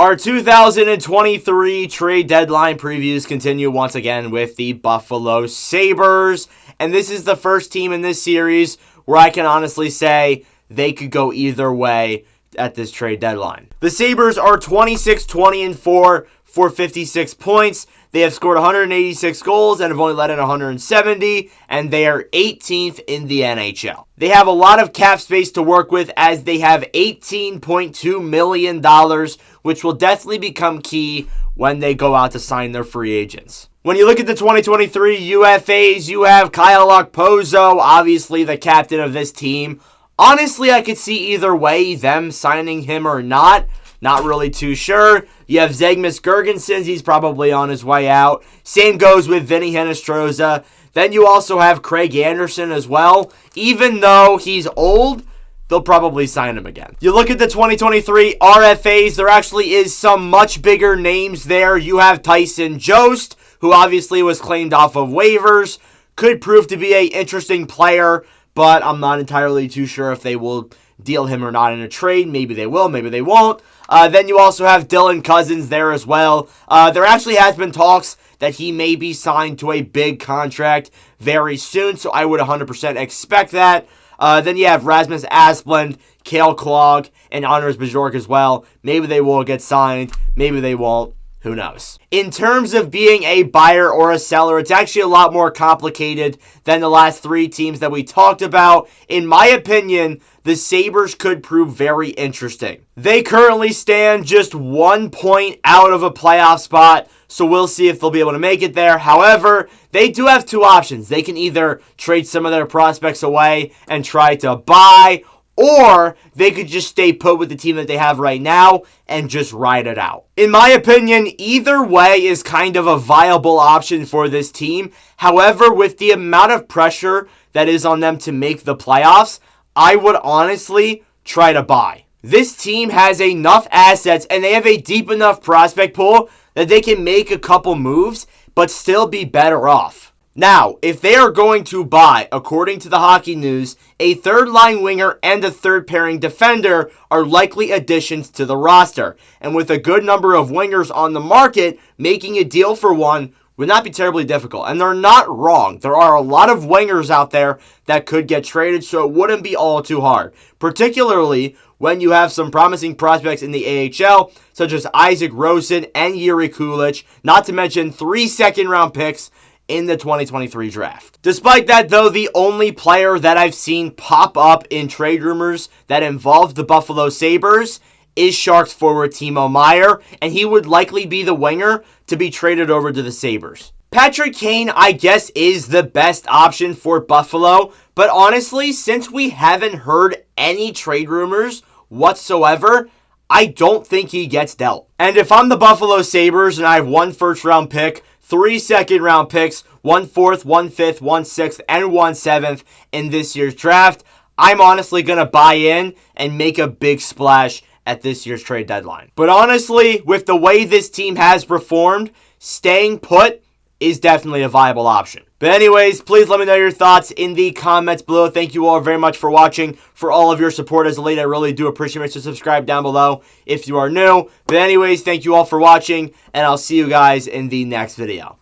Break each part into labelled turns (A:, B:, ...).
A: Our 2023 trade deadline previews continue once again with the Buffalo Sabres. And this is the first team in this series where I can honestly say they could go either way at this trade deadline. The Sabres are 26-20-4 for 56 points. They have scored 186 goals and have only let in 170, and they are 18th in the NHL. They have a lot of cap space to work with as they have $18.2 million, which will definitely become key when they go out to sign their free agents. When you look at the 2023 UFAs, you have Kyle Okposo, obviously the captain of this team. Honestly, I could see either way, them signing him or not. Not really too sure. You have Zegmas Girgensons. He's probably on his way out. Same goes with Vinny Hinostroza. Then you also have Craig Anderson as well. Even though he's old, they'll probably sign him again. You look at the 2023 RFAs, there actually is some much bigger names there. You have Tyson Jost, who obviously was claimed off of waivers. Could prove to be an interesting player, but I'm not entirely too sure if they will deal him or not in a trade. Maybe they will, maybe they won't. Then you also have Dylan Cousins there as well. There actually has been talks that he may be signed to a big contract very soon, so I would 100% expect that. Then you have Rasmus Asplund, Cale Clog, and Anders Bjork as well. Maybe they will get signed, maybe they won't. Who knows? In terms of being a buyer or a seller, it's actually a lot more complicated than the last three teams that we talked about. In my opinion, the Sabres could prove very interesting. They currently stand just 1 point out of a playoff spot, so we'll see if they'll be able to make it there. However, they do have two options. They can either trade some of their prospects away and try to buy, or they could just stay put with the team that they have right now and just ride it out. In my opinion, either way is kind of a viable option for this team. However, with the amount of pressure that is on them to make the playoffs, I would honestly try to buy. This team has enough assets and they have a deep enough prospect pool that they can make a couple moves but still be better off. Now, if they are going to buy, according to the Hockey News, a third-line winger and a third-pairing defender are likely additions to the roster. And with a good number of wingers on the market, making a deal for one would not be terribly difficult. And they're not wrong. There are a lot of wingers out there that could get traded, so it wouldn't be all too hard. Particularly when you have some promising prospects in the AHL, such as Isaac Rosen and Yuri Kulich, not to mention 3 second-round picks in the 2023 draft. Despite that, though, the only player that I've seen pop up in trade rumors that involve the Buffalo Sabres is Sharks forward Timo Meier, and he would likely be the winger to be traded over to the Sabres. Patrick Kane, I guess, is the best option for Buffalo, but honestly, since we haven't heard any trade rumors whatsoever, I don't think he gets dealt. And if I'm the Buffalo Sabres and I have 1 first-round pick, 3 second-round picks, 1 fourth, 1 fifth, 1 sixth, and 1 seventh in this year's draft, I'm honestly going to buy in and make a big splash at this year's trade deadline. But honestly, with the way this team has performed, staying put is definitely a viable option. But anyways, please let me know your thoughts in the comments below. Thank you all very much for watching, for all of your support as of late. I really do appreciate it. So subscribe down below if you are new. But anyways, thank you all for watching, and I'll see you guys in the next video.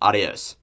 A: Adios.